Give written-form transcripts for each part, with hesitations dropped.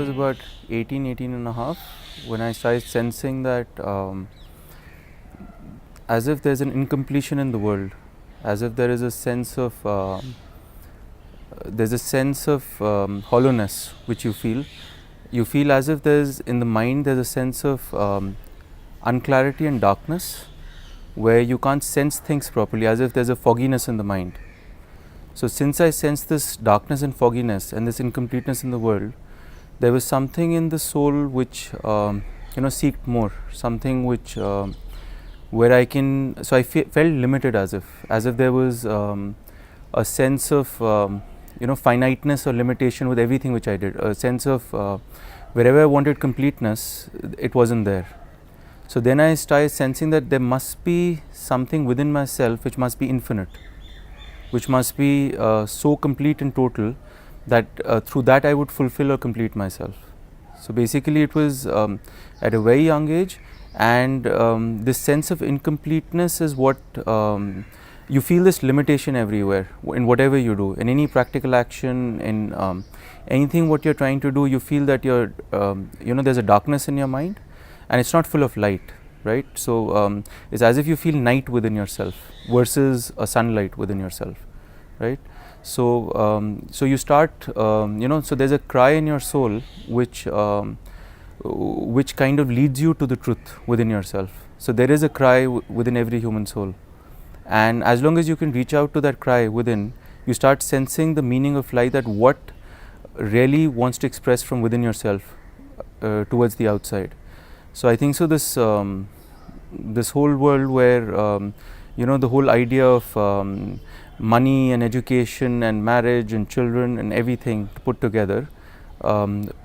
was about 18 and a half when I started sensing that as if there's an incompletion in the world, as if there is a sense of hollowness which you feel. You feel as if there's in the mind there's a sense of unclarity and darkness where you can't sense things properly, as if there's a fogginess in the mind. So since I sensed this darkness and fogginess and this incompleteness in the world, there was something in the soul which seeked more, something which where I can. So I felt limited, as if there was a sense of finiteness or limitation with everything which I did. A sense of wherever I wanted completeness, it wasn't there. So then I started sensing that there must be something within myself which must be infinite, which must be so complete and total that through that I would fulfill or complete myself. So basically it was at a very young age, and this sense of incompleteness is what you feel, this limitation everywhere in whatever you do, in any practical action, in anything what you're trying to do. You feel that you're there's a darkness in your mind and it's not full of light, right? So it's as if you feel night within yourself versus a sunlight within yourself, right? So so you start so there's a cry in your soul which kind of leads you to the truth within yourself. So there is a cry within every human soul, and as long as you can reach out to that cry within, you start sensing the meaning of life, that what really wants to express from within yourself towards the outside. So I think so this this whole world where the whole idea of money and education and marriage and children and everything put together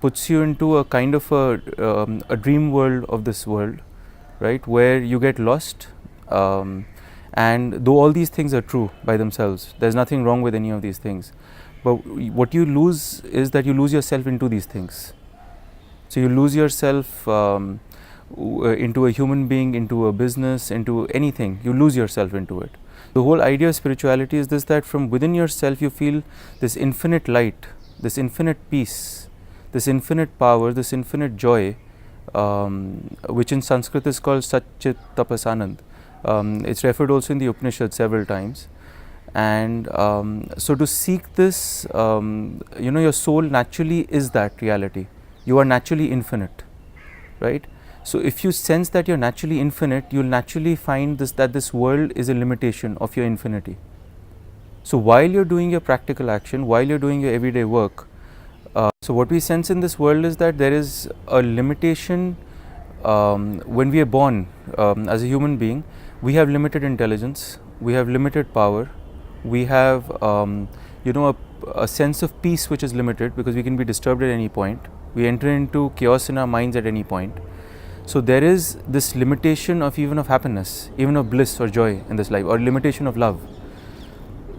puts you into a kind of a dream world of this world, right, where you get lost. And though all these things are true by themselves, there's nothing wrong with any of these things, but what you lose is that you lose yourself into these things. So you lose yourself into a human being, into a business, into anything. You lose yourself into it. The whole idea of spirituality is this, that from within yourself you feel this infinite light, this infinite peace, this infinite power, this infinite joy, which in Sanskrit is called Satchit Tapasanand. It's referred also in the Upanishad several times. And so to seek this, your soul naturally is that reality. You are naturally infinite, right? So if you sense that you're naturally infinite, you'll naturally find that this world is a limitation of your infinity. So while you're doing your practical action, while you're doing your everyday work, so what we sense in this world is that there is a limitation. When we are born as a human being, we have limited intelligence, we have limited power, we have a sense of peace which is limited because we can be disturbed at any point. We enter into chaos in our minds at any point. So there is this limitation of even of happiness, even of bliss or joy in this life, or limitation of love.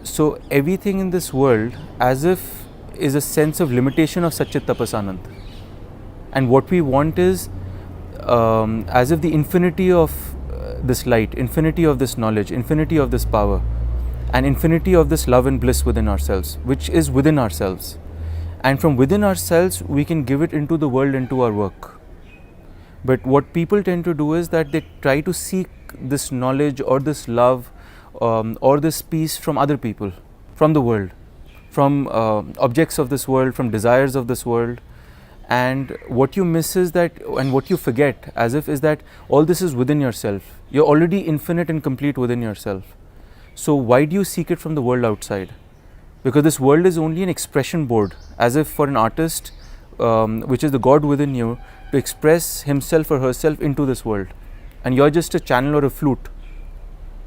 So everything in this world as if is a sense of limitation of Satchit Tapasanand. And what we want is as if the infinity of this light, infinity of this knowledge, infinity of this power, and infinity of this love and bliss within ourselves, which is within ourselves. And from within ourselves we can give it into the world, into our work. But what people tend to do is that they try to seek this knowledge or this love or this peace from other people, from the world, from objects of this world, from desires of this world. And what you miss is that, and what you forget as if, is that all this is within yourself. You're already infinite and complete within yourself. So why do you seek it from the world outside? Because this world is only an expression board, as if for an artist, which is the God within you, to express himself or herself into this world, and you're just a channel or a flute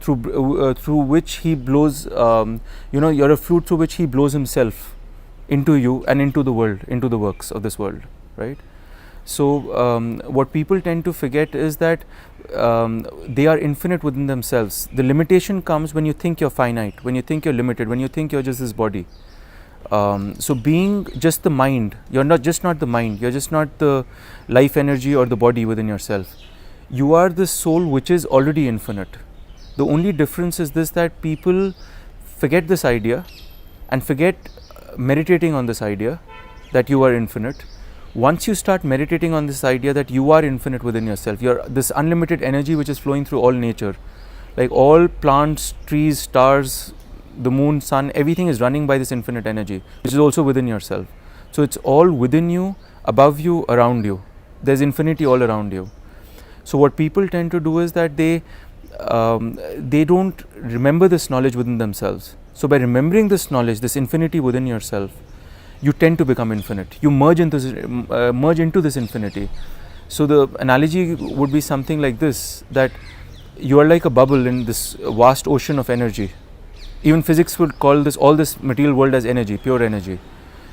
through which he blows. You're a flute through which he blows himself into you and into the world, into the works of this world, right? So what people tend to forget is that they are infinite within themselves. The limitation comes when you think you're finite, when you think you're limited, when you think you're just this body. So being just the mind, you're not the mind, you're just not the life energy or the body within yourself. You are the soul which is already infinite. The only difference is this, that people forget this idea and forget meditating on this idea that you are infinite, Once you start meditating on this idea that you are infinite within yourself, you're this unlimited energy which is flowing through all nature, like all plants, trees, stars, the moon, sun, everything is running by this infinite energy, which is also within yourself. So it's all within you, above you, around you. There's infinity all around you. So what people tend to do is that they don't remember this knowledge within themselves. So by remembering this knowledge, this infinity within yourself, you tend to become infinite. You merge into this infinity. So the analogy would be something like this, that you are like a bubble in this vast ocean of energy. Even physics would call this, all this material world, as energy, pure energy.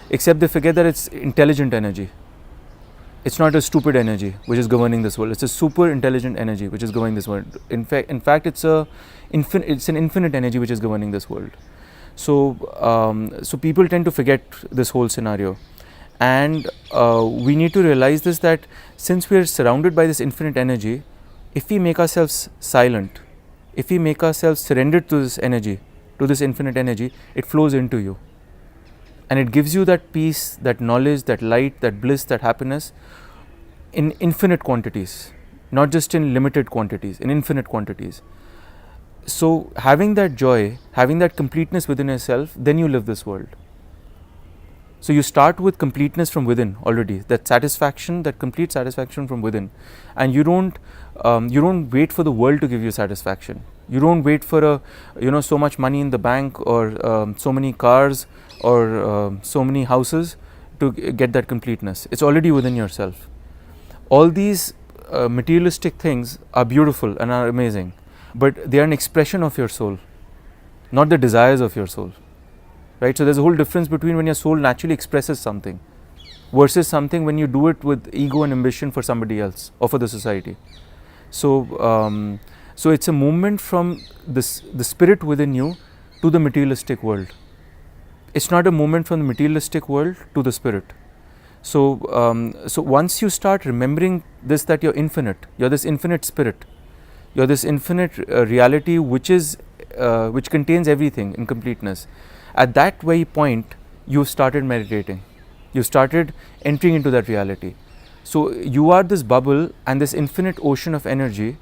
Except they forget that it's intelligent energy. It's not a stupid energy which is governing this world. It's a super intelligent energy which is governing this world. In fact, it's an infinite energy which is governing this world. So people tend to forget this whole scenario, and we need to realize this, that since we are surrounded by this infinite energy, if we make ourselves silent, if we make ourselves surrendered to this energy, to this infinite energy, it flows into you, and it gives you that peace, that knowledge, that light, that bliss, that happiness in infinite quantities, not just in limited quantities, in infinite quantities. So having that joy, having that completeness within yourself, then you live this world. So you start with completeness from within already, that satisfaction, that complete satisfaction from within, and you don't wait for the world to give you satisfaction. You don't wait for so much money in the bank, or so many cars, or so many houses to get that completeness. It's already within yourself. All these materialistic things are beautiful and are amazing, but they are an expression of your soul, not the desires of your soul, right? So there's a whole difference between when your soul naturally expresses something versus something when you do it with ego and ambition for somebody else or for the society. So it's a movement from the spirit within you to the materialistic world. It's not a movement from the materialistic world to the spirit. So once you start remembering this, that you're infinite, you're this infinite spirit, you're this infinite reality which contains everything in completeness. At that very point, you started meditating. You started entering into that reality. So you are this bubble, and this infinite ocean of energy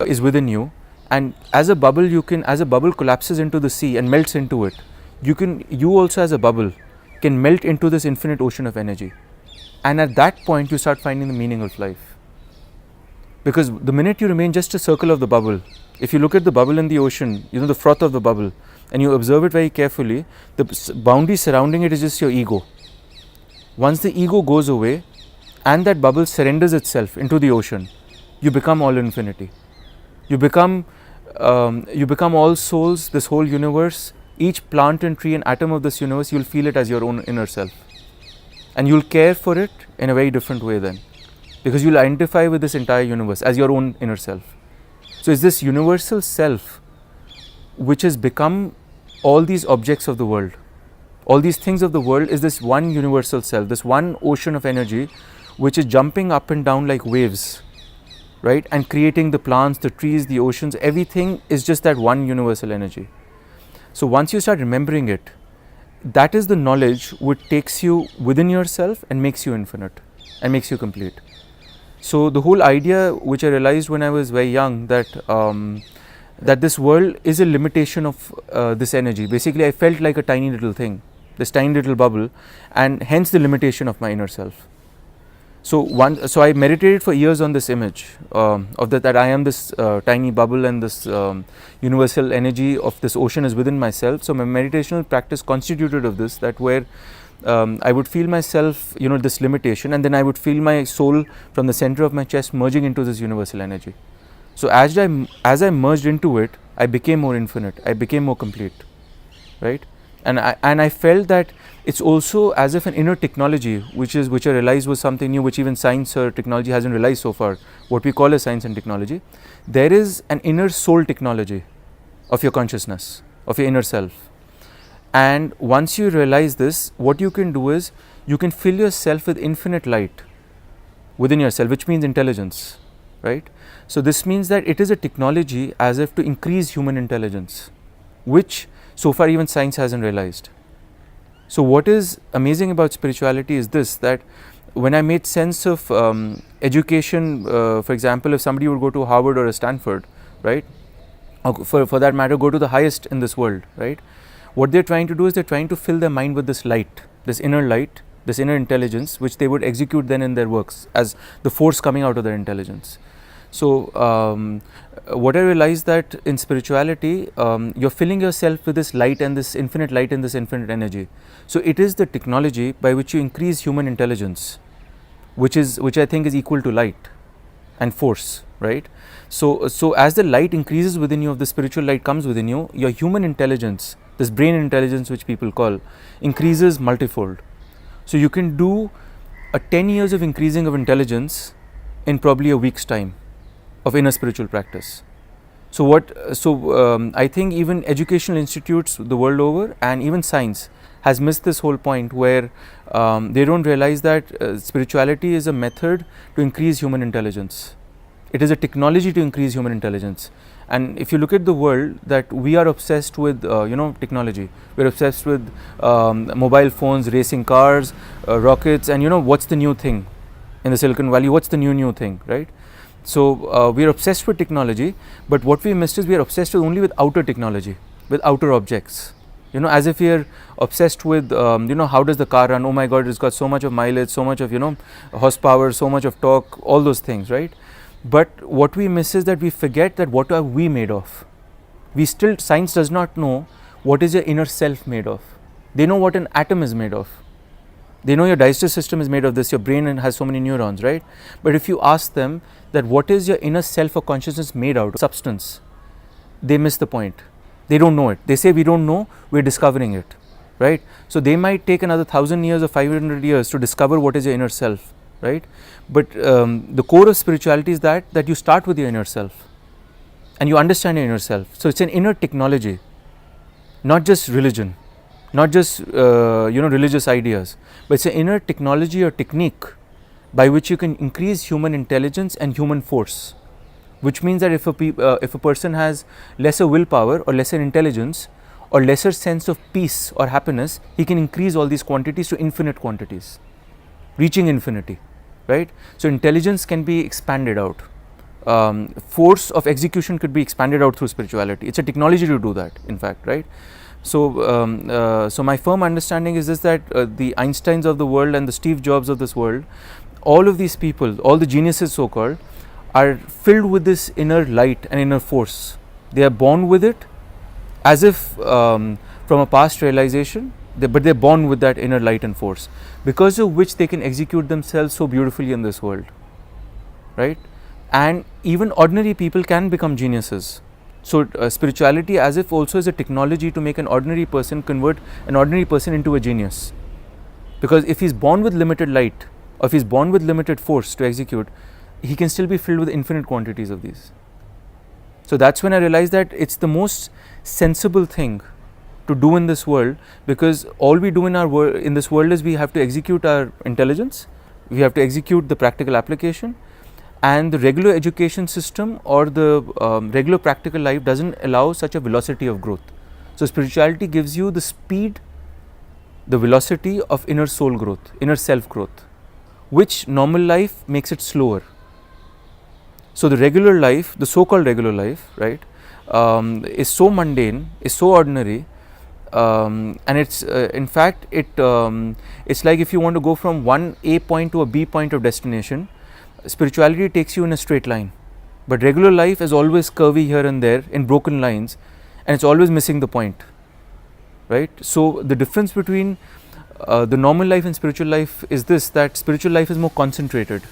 is within you. And as a bubble collapses into the sea and melts into it, you also as a bubble can melt into this infinite ocean of energy. And at that point, you start finding the meaning of life. Because the minute you remain just a circle of the bubble, if you look at the bubble in the ocean, the froth of the bubble, and you observe it very carefully, the boundary surrounding it is just your ego. Once the ego goes away and that bubble surrenders itself into the ocean, you become all infinity. You become all souls, this whole universe. Each plant and tree and atom of this universe, you'll feel it as your own inner self. And you'll care for it in a very different way then, because you'll identify with this entire universe as your own inner self. So it's this universal self which has become all these objects of the world. All these things of the world is this one universal self, this one ocean of energy which is jumping up and down like waves, right? And creating the plants, the trees, the oceans, everything is just that one universal energy. So once you start remembering it, that is the knowledge which takes you within yourself and makes you infinite and makes you complete. So the whole idea which I realized when I was very young, that this world is a limitation of this energy. Basically, I felt like a tiny little thing, this tiny little bubble, and hence the limitation of my inner self. So I meditated for years on this image of that I am this tiny bubble, and this universal energy of this ocean is within myself. So my meditational practice constituted of this, that where I would feel myself, this limitation, and then I would feel my soul from the center of my chest merging into this universal energy. So as I merged into it, I became more infinite, I became more complete, right? And I felt that it's also as if an inner technology, which I realized was something new, which even science or technology hasn't realized so far, what we call as science and technology. There is an inner soul technology of your consciousness, of your inner self. And once you realize this, what you can do is, you can fill yourself with infinite light within yourself, which means intelligence, right? So this means that it is a technology as if to increase human intelligence, which so far even science hasn't realized. So what is amazing about spirituality is this, that when I made sense of education, for example, if somebody would go to Harvard or a Stanford, right, or for that matter, go to the highest in this world, right, what they're trying to do is they're trying to fill their mind with this light, this inner intelligence, which they would execute then in their works as the force coming out of their intelligence. So what I realized that in spirituality, you're filling yourself with this light and this infinite light and this infinite energy. So it is the technology by which you increase human intelligence, which I think is equal to light and force, right? So as the light increases within you, if the spiritual light comes within you, your human intelligence, this brain intelligence which people call, increases multifold. So you can do a 10 years of increasing of intelligence in probably a week's time of inner spiritual practice. So I think even educational institutes the world over and even science has missed this whole point where they don't realize that spirituality is a method to increase human intelligence. It is a technology to increase human intelligence. And if you look at the world, that we are obsessed with technology. We're obsessed with mobile phones, racing cars, rockets, and what's the new thing in the Silicon Valley, what's the new thing, right? So we are obsessed with technology, but what we missed is we are obsessed only with outer technology, with outer objects. As if we are obsessed with how does the car run? Oh my God, it's got so much of mileage, so much of horsepower, so much of torque, all those things, right? But what we miss is that we forget that what are we made of. Science does not know what is your inner self made of. They know what an atom is made of. They know your digestive system is made of this, your brain has so many neurons, right? But if you ask them that what is your inner self or consciousness made out of, substance, they miss the point. They don't know it. They say we don't know, we're discovering it, right? So they might take another 1,000 years or 500 years to discover what is your inner self, right? But the core of spirituality is that you start with your inner self and you understand your inner self. So it's an inner technology, not just religion, not just religious ideas, but it's an inner technology or technique by which you can increase human intelligence and human force. Which means that if a person has lesser willpower or lesser intelligence or lesser sense of peace or happiness, he can increase all these quantities to infinite quantities, reaching infinity, right? So intelligence can be expanded out. Force of execution could be expanded out through spirituality. It's a technology to do that, in fact, right? So my firm understanding is this, that the Einsteins of the world and the Steve Jobs of this world, all of these people, all the geniuses so-called, are filled with this inner light and inner force. They are born with it as if from a past realization, but they're born with that inner light and force, because of which they can execute themselves so beautifully in this world, right? And even ordinary people can become geniuses. So spirituality as if also is a technology to make an ordinary person convert an ordinary person into a genius. Because if he's born with limited light, or if he's born with limited force to execute, he can still be filled with infinite quantities of these. So that's when I realized that it's the most sensible thing to do in this world, because all we do in this world is we have to execute our intelligence, we have to execute the practical application, and the regular education system or the regular practical life doesn't allow such a velocity of growth. So spirituality gives you the speed, the velocity of inner soul growth, inner self growth, which normal life makes it slower. So the regular life, the so-called regular life, right, is so mundane, is so ordinary, and it's in fact it's like if you want to go from one A point to a B point of destination, spirituality takes you in a straight line, but regular life is always curvy here and there in broken lines, and it's always missing the point, right? So the difference between the normal life and spiritual life is this, that spiritual life is more concentrated.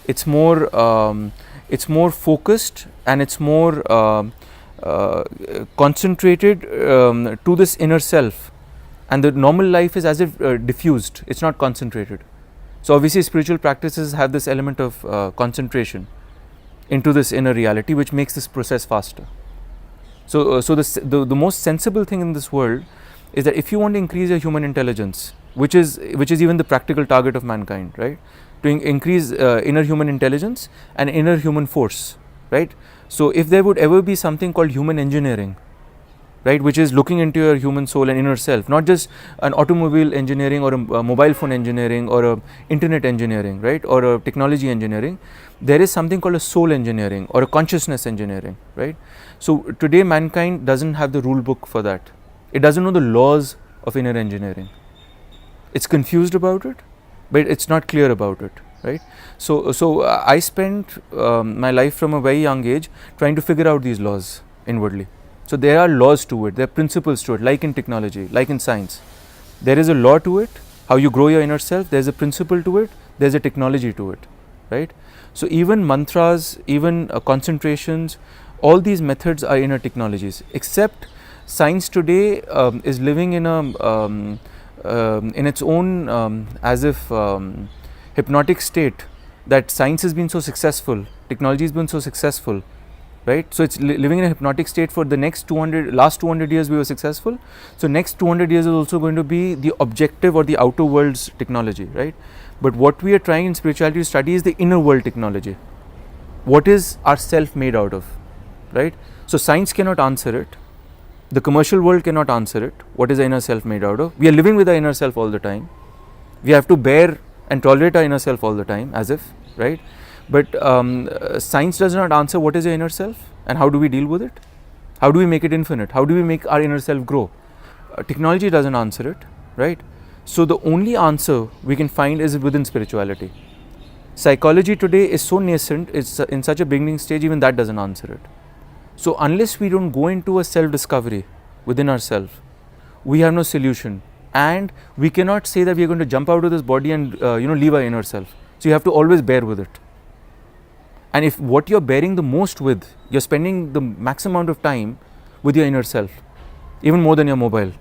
It's more focused, and it's more concentrated to this inner self, and the normal life is as if diffused, it's not concentrated. So obviously spiritual practices have this element of concentration into this inner reality, which makes this process faster. So the most sensible thing in this world is that if you want to increase your human intelligence, which is even the practical target of mankind, right, to increase inner human intelligence and inner human force, right? So if there would ever be something called human engineering, right, which is looking into your human soul and inner self, not just an automobile engineering or a mobile phone engineering or a internet engineering, right, or a technology engineering. There is something called a soul engineering or a consciousness engineering, right. So today mankind doesn't have the rule book for that. It doesn't know the laws of inner engineering. It's confused about it, but it's not clear about it, right. So I spent my life from a very young age trying to figure out these laws inwardly. So there are laws to it, there are principles to it, like in technology, like in science. There is a law to it, how you grow your inner self, there's a principle to it, there's a technology to it, right. So even mantras, even concentrations, all these methods are inner technologies, except science today is living in a in its own as if hypnotic state, that science has been so successful, technology has been so successful, right. So it's living in a hypnotic state for the next last 200 years we were successful. So next 200 years is also going to be the objective or the outer world's technology, right. But what we are trying in spirituality to study is the inner world technology. What is our self made out of, right. So science cannot answer it. The commercial world cannot answer it. What is the inner self made out of? We are living with our inner self all the time. We have to bear and tolerate our inner self all the time, as if, right. But science does not answer what is your inner self and how do we deal with it. How do we make it infinite? How do we make our inner self grow? Technology doesn't answer it, right. So the only answer we can find is within spirituality. Psychology today is so nascent, it's in such a beginning stage, even that doesn't answer it. So unless we don't go into a self-discovery within ourselves, we have no solution, and we cannot say that we are going to jump out of this body and leave our inner self. So you have to always bear with it. And if what you're bearing the most with, you're spending the maximum amount of time with your inner self, even more than your mobile,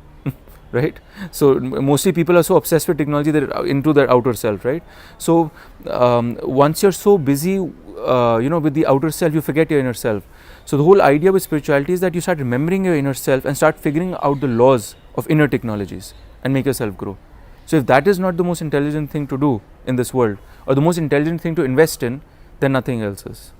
right. So mostly people are so obsessed with technology that they're into their outer self, right. So once you're so busy with the outer self, you forget your inner self. So the whole idea with spirituality is that you start remembering your inner self and start figuring out the laws of inner technologies and make yourself grow. So if that is not the most intelligent thing to do in this world, or the most intelligent thing to invest in, then nothing else is.